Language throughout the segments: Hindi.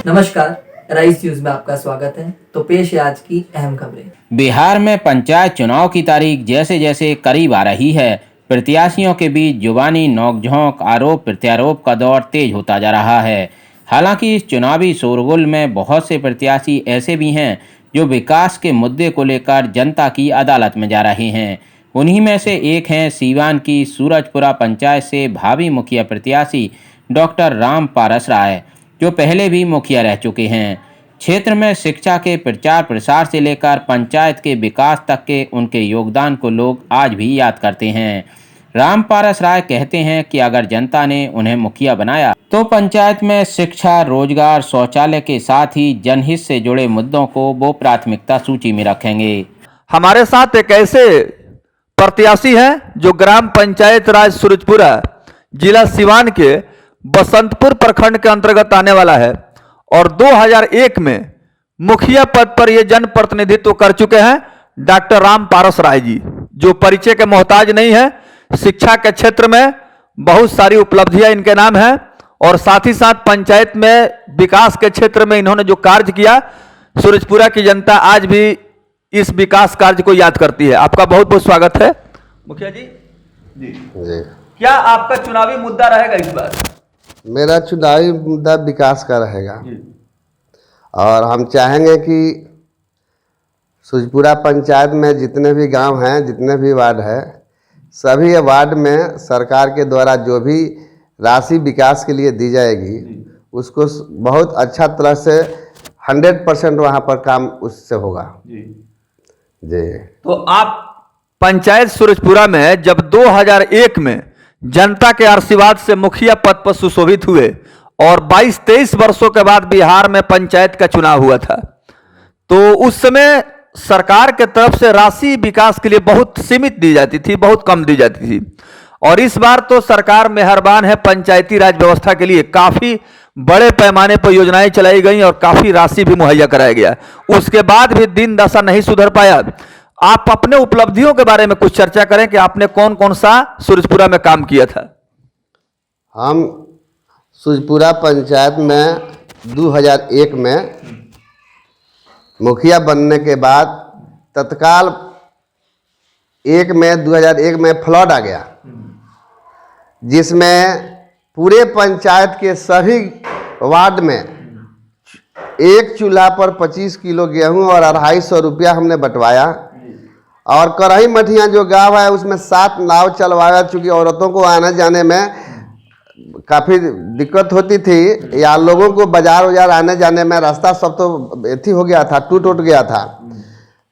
नमस्कार, राइस न्यूज में आपका स्वागत है। तो पेश है आज की अहम खबरें। बिहार में पंचायत चुनाव की तारीख जैसे जैसे करीब आ रही है, प्रत्याशियों के बीच जुबानी नोकझोंक, आरोप प्रत्यारोप का दौर तेज होता जा रहा है। हालांकि इस चुनावी शोरगुल में बहुत से प्रत्याशी ऐसे भी हैं जो विकास के मुद्दे को लेकर जनता की अदालत में जा रहे हैं। उन्हीं में से एक हैं सीवान की सूरजपुरा पंचायत से भावी मुखिया प्रत्याशी डॉक्टर राम पारस राय, जो पहले भी मुखिया रह चुके हैं। क्षेत्र में शिक्षा के प्रचार प्रसार से लेकर पंचायत के विकास तक के उनके योगदान को लोग आज भी याद करते हैं। राम पारस राय कहते हैं कि अगर जनता ने उन्हें मुखिया बनाया तो पंचायत में शिक्षा, रोजगार, शौचालय के साथ ही जनहित से जुड़े मुद्दों को वो प्राथमिकता सूची में रखेंगे। हमारे साथ एक ऐसे प्रत्याशी हैं जो ग्राम पंचायत राज सूरजपुरा, जिला सीवान के बसंतपुर प्रखंड के अंतर्गत आने वाला है और 2001 में मुखिया पद पर ये जनप्रतिनिधित्व कर चुके हैं डॉक्टर राम पारस राय जी, जो परिचय के मोहताज नहीं है। शिक्षा के क्षेत्र में बहुत सारी उपलब्धियां इनके नाम हैं और साथ ही साथ पंचायत में विकास के क्षेत्र में इन्होंने जो कार्य किया, सूरजपुरा की जनता आज भी इस विकास कार्य को याद करती है। आपका बहुत बहुत स्वागत है मुखिया जी। जी क्या आपका चुनावी मुद्दा रहेगा इस बार? मेरा चुनावी मुद्दा विकास का रहेगा और हम चाहेंगे कि सूरजपुरा पंचायत में जितने भी गांव हैं, जितने भी वार्ड है, सभी वार्ड में सरकार के द्वारा जो भी राशि विकास के लिए दी जाएगी उसको बहुत अच्छा तरह से 100% वहाँ पर काम उससे होगा। जी तो आप पंचायत सूरजपुरा में जब 2001 में जनता के आशीर्वाद से मुखिया पद पर सुशोभित हुए और 22-23 वर्षों के बाद बिहार में पंचायत का चुनाव हुआ था, तो उस समय सरकार के तरफ से राशि विकास के लिए बहुत सीमित दी जाती थी, बहुत कम दी जाती थी। और इस बार तो सरकार मेहरबान है, पंचायती राज व्यवस्था के लिए काफी बड़े पैमाने पर योजनाएं चलाई गई और काफी राशि भी मुहैया कराया गया। उसके बाद भी दिन दशा नहीं सुधर पाया। आप अपने उपलब्धियों के बारे में कुछ चर्चा करें कि आपने कौन कौन सा सूरजपुरा में काम किया था। हम सूरजपुरा पंचायत में 2001 में मुखिया बनने के बाद तत्काल 2001 में फ्लड आ गया, जिसमें पूरे पंचायत के सभी वार्ड में एक चूल्हा पर 25 किलो गेहूं और 250 रुपया हमने बंटवाया। और करही मठिया जो गांव है उसमें 7 नाव चलवाया, चूँकि औरतों को आने जाने में काफ़ी दिक्कत होती थी या लोगों को बाजार आने जाने में रास्ता सब तो एथी हो गया था, टूट गया था।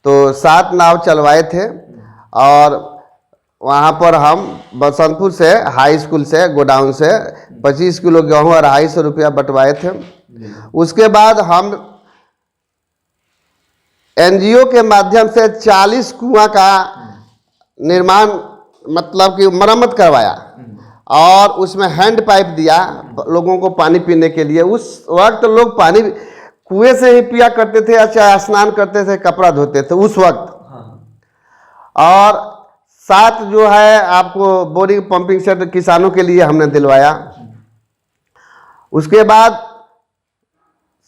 तो 7 नाव चलवाए थे और वहाँ पर हम बसंतपुर से हाई स्कूल से गोडाउन से 25 किलो गेहूँ और 250 रुपया बंटवाए थे। उसके बाद हम एनजीओ के माध्यम से 40 कुआं का निर्माण, मतलब कि मरम्मत करवाया और उसमें हैंड पाइप दिया लोगों को पानी पीने के लिए। उस वक्त लोग पानी कुएं से ही पिया करते थे, चाहे स्नान करते थे, कपड़ा धोते थे उस वक्त। और साथ जो है आपको बोरिंग पंपिंग सेट किसानों के लिए हमने दिलवाया। उसके बाद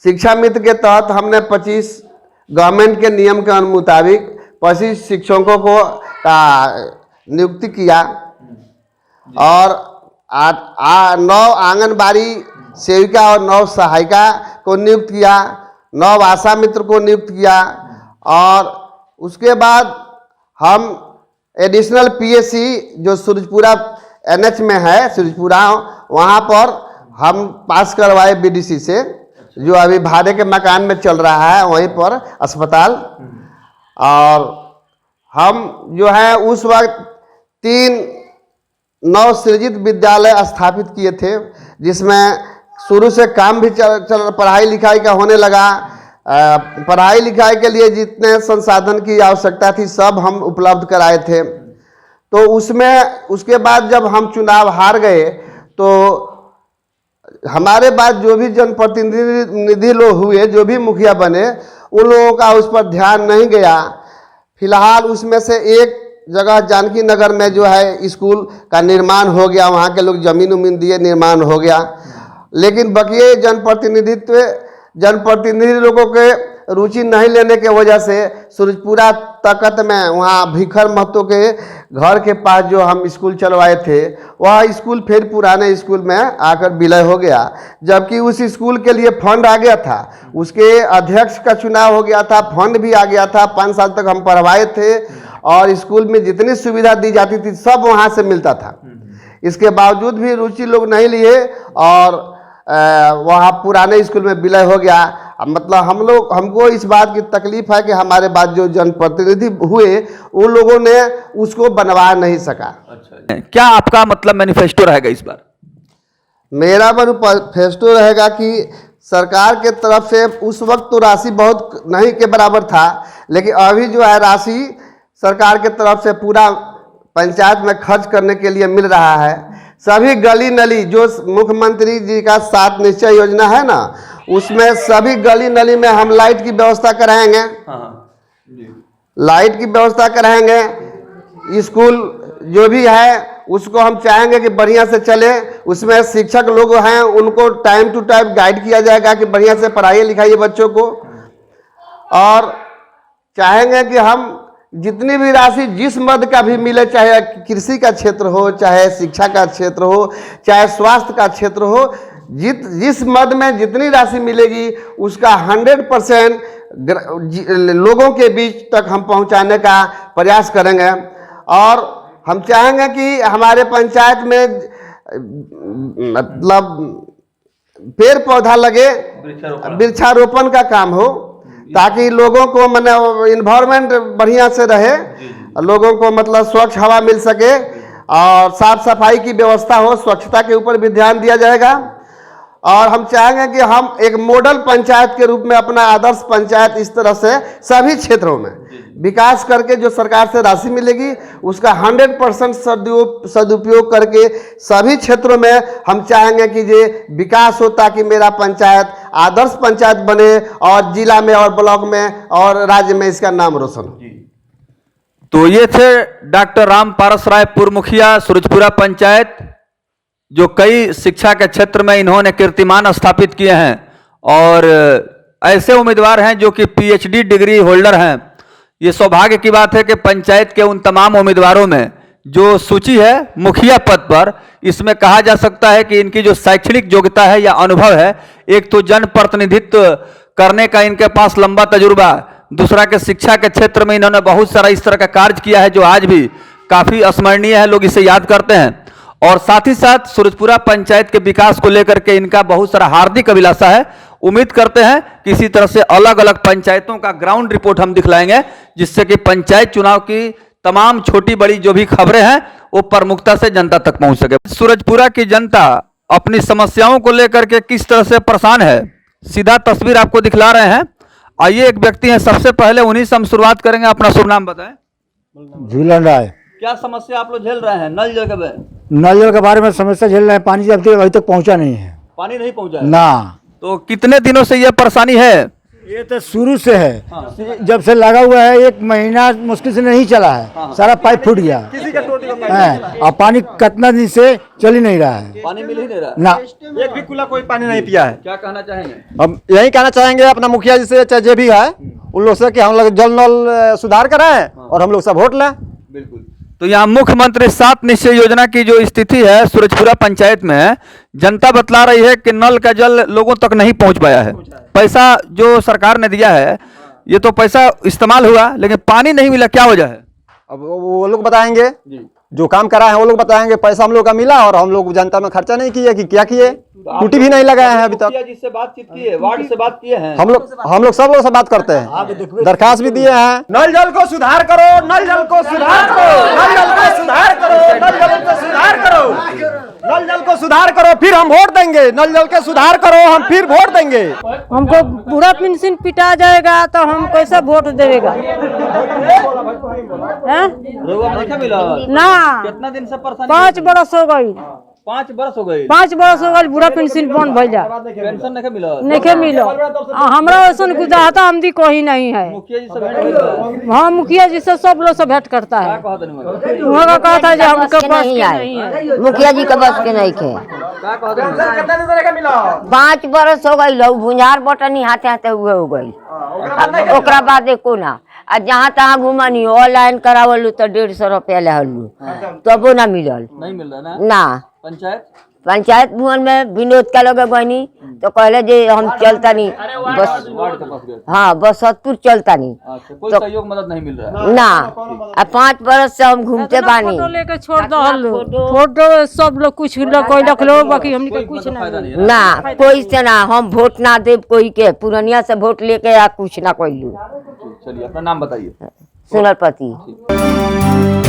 शिक्षा मित्र के तहत हमने 25 गवर्नमेंट के नियम के मुताबिक 25 शिक्षकों को नियुक्ति किया और 9 आंगनबाड़ी सेविका और 9 सहायिका को नियुक्त किया, 9 आशा मित्र को नियुक्त किया। और उसके बाद हम एडिशनल पीएससी जो सूरजपुरा एनएच में है सूरजपुरा, वहाँ पर हम पास करवाए बीडीसी से, जो अभी भाड़े के मकान में चल रहा है वहीं पर अस्पताल। और हम जो है उस वक्त 3 नवसृजित विद्यालय स्थापित किए थे, जिसमें शुरू से काम भी चल पढ़ाई लिखाई का होने लगा। पढ़ाई लिखाई के लिए जितने संसाधन की आवश्यकता थी सब हम उपलब्ध कराए थे। तो उसमें उसके बाद जब हम चुनाव हार गए तो हमारे बाद जो भी जनप्रतिनिधि लोग हुए, जो भी मुखिया बने, उन लोगों का उस पर ध्यान नहीं गया। फिलहाल उसमें से एक जगह जानकी नगर में जो है स्कूल का निर्माण हो गया, वहाँ के लोग जमीन उमीन दिए, निर्माण हो गया। लेकिन बकिए जनप्रतिनिधित्व जनप्रतिनिधि लोगों के रुचि नहीं लेने के वजह से सूरजपुरा तकत में वहाँ भिखर महतो के घर के पास जो हम स्कूल चलवाए थे, वह स्कूल फिर पुराने स्कूल में आकर विलय हो गया। जबकि उस स्कूल के लिए फंड आ गया था, उसके अध्यक्ष का चुनाव हो गया था, फंड भी आ गया था, 5 साल तक हम पढ़वाए थे और स्कूल में जितनी सुविधा दी जाती थी सब वहाँ से मिलता था। इसके बावजूद भी रुचि लोग नहीं लिए और वहाँ पुराने स्कूल में विलय हो गया। मतलब हमको इस बात की तकलीफ है कि हमारे बाद जो जनप्रतिनिधि हुए उन लोगों ने उसको बनवा नहीं सका। क्या आपका मतलब मैनिफेस्टो रहेगा इस बार? मेरा मैनिफेस्टो रहेगा कि सरकार के तरफ से उस वक्त तो राशि बहुत नहीं के बराबर था, लेकिन अभी जो है राशि सरकार के तरफ से पूरा पंचायत में खर्च करने के लिए मिल रहा है। सभी गली नली जो मुख्यमंत्री जी का 7 निश्चय योजना है ना, उसमें सभी गली नली में हम लाइट की व्यवस्था कराएंगे। लाइट की व्यवस्था कराएंगे। स्कूल जो भी है उसको हम चाहेंगे कि बढ़िया से चले। उसमें शिक्षक लोग हैं उनको टाइम टू टाइम गाइड किया जाएगा कि बढ़िया से पढ़ाइए लिखाइए बच्चों को। और चाहेंगे कि हम जितनी भी राशि जिस मद का भी मिले, चाहे कृषि का क्षेत्र हो, चाहे शिक्षा का क्षेत्र हो, चाहे स्वास्थ्य का क्षेत्र हो, जिस मद में जितनी राशि मिलेगी उसका 100% लोगों के बीच तक हम पहुंचाने का प्रयास करेंगे। और हम चाहेंगे कि हमारे पंचायत में मतलब पेड़ पौधा लगे, वृक्षारोपण का काम हो, ताकि लोगों को मतलब इन्वायरमेंट बढ़िया से रहे, लोगों को मतलब स्वच्छ हवा मिल सके और साफ सफाई की व्यवस्था हो, स्वच्छता के ऊपर भी ध्यान दिया जाएगा। और हम चाहेंगे कि हम एक मॉडल पंचायत के रूप में अपना आदर्श पंचायत इस तरह से सभी क्षेत्रों में विकास करके जो सरकार से राशि मिलेगी उसका 100% सदुपयोग करके सभी क्षेत्रों में हम चाहेंगे कि ये विकास हो, ताकि मेरा पंचायत आदर्श पंचायत बने और जिला में और ब्लॉक में और राज्य में इसका नाम रोशन हो। तो ये थे डॉक्टर राम पारस राय, पूर्व मुखिया सूरजपुरा पंचायत, जो कई शिक्षा के क्षेत्र में इन्होंने कीर्तिमान स्थापित किए हैं और ऐसे उम्मीदवार हैं जो कि PhD डिग्री होल्डर हैं। ये सौभाग्य की बात है कि पंचायत के उन तमाम उम्मीदवारों में जो सूची है मुखिया पद पर, इसमें कहा जा सकता है कि इनकी जो शैक्षणिक योग्यता है या अनुभव है, एक तो जनप्रतिनिधित्व करने का इनके पास लंबा तजुर्बा, दूसरा के शिक्षा के क्षेत्र में इन्होंने बहुत सारा इस तरह का कार्य किया है जो आज भी काफ़ी स्मरणीय है, लोग इसे याद करते हैं। और साथ ही साथ सूरजपुरा पंचायत के विकास को लेकर के इनका बहुत सारा हार्दिक अभिलाषा है। उम्मीद करते हैं कि इसी तरह से अलग अलग पंचायतों का ग्राउंड रिपोर्ट हम दिखलाएंगे, जिससे कि पंचायत चुनाव की तमाम छोटी बड़ी जो भी खबरें हैं वो प्रमुखता से जनता तक पहुंच सके। सूरजपुरा की जनता अपनी समस्याओं को लेकर के किस तरह से परेशान है, सीधा तस्वीर आपको दिखला रहे हैं। आइए, एक व्यक्ति हैं, सबसे पहले उन्हीं से हम शुरुआत करेंगे। अपना शुभ नाम बताएं। झूलन राय। क्या समस्या आप लोग झेल रहे हैं? नल जल के बारे में समस्या झेल रहे हैं। पानी अभी तक पहुंचा नहीं है। पानी नहीं पहुंचा ना। तो कितने दिनों से यह परेशानी है? ये तो शुरू से है, जब से लगा हुआ है 1 महीना मुश्किल से नहीं चला है। सारा पाइप फूट गया है और पानी कितना दिन से चल ही नहीं रहा है। पानी मिल ही नहीं रहा ना, एक भी कुल्ला कोई पानी नहीं पिया है। क्या कहना चाहेंगे? हम यही कहना चाहेंगे अपना मुखिया जी से, चाहे जो भी है उन लोग से, कि हम लोग जल नल सुधार कराएं और हम लोग सब वोट लें। बिल्कुल। तो यहाँ मुख्यमंत्री 7 निश्चय योजना की जो स्थिति है सूरजपुरा पंचायत में, जनता बतला रही है कि नल का जल लोगों तक नहीं पहुंच पाया है। पैसा जो सरकार ने दिया है ये तो पैसा इस्तेमाल हुआ, लेकिन पानी नहीं मिला। क्या वजह है? अब वो लोग बताएंगे, जो काम करा है वो लोग बताएंगे। पैसा हम लोग का मिला और हम लोग जनता में खर्चा नहीं किए कि क्या किए, टूटी भी नहीं लगाए हैं अभी तक। जिससे बातचीत किए, वार्ड से बात किए हैं, हम लोग सब लोग से बात करते हैं, दरखास्त भी दिए हैं। नल जल को सुधार करो, नल जल को सुधार करो, नल जल को सुधार करो, नल जल को सुधार करो, नल जल को सुधार करो, फिर हम वोट देंगे। नल जल के सुधार करो, हम फिर वोट देंगे। हमको पूरा पेंशन पिटा जाएगा तो हम कैसे वोट देगा? मिला ना, कितना दिन से परेशानी? 5 बरस हो गई। 5 वर्ष हो गए 5 बरस हो गए बुढ़ा पेंशन बंद भइल जा पेंशन नहीं मिला नहीं मिलो हमरा ऐसा गुजारता आमदी कोई नहीं है। मुखिया जी से भेंट कइला हाँ मुखिया जी से सब लोग से भेंट करता है। का कहत नहीं वहाँ का कहा था जो हमके के पास नहीं के आए। नहीं है। मुखिया जी के बस के नहीं थे। का कहत नहीं कितना दिन तक मिला 5 बरस हो गई लो भुंजार बटनी हाथे हाथे हुए हो गई ओकरा बाद एको ना आ जहाँ तहाँ घुमनी ऑनलाइन करावलू तो 150 रुपया लेहलू तबो ना मिलल नहीं मिल रहा ना ना। पंचायत भवन में विनोद का लगे गनी तो कहले जे हम चलता नहीं बस वार्ड के पास गए हाँ बसतपुर चलता नहीं अच्छा कोई तो- सहयोग मदद नहीं मिल रहा है ना। आ 5 बरस से हम घूमते इतना बानी फोटो लेके छोड़ दो फोटो सब लोग कुछ लोग कोई रख लो बाकी हमने के कुछ फायदा नहीं नहीं है ना कोई से ना हम वोट ना देव कोई के पुरनिया से वोट लेके या कुछ ना कोई लू। चलिए अपना नाम बताइए सुनल पति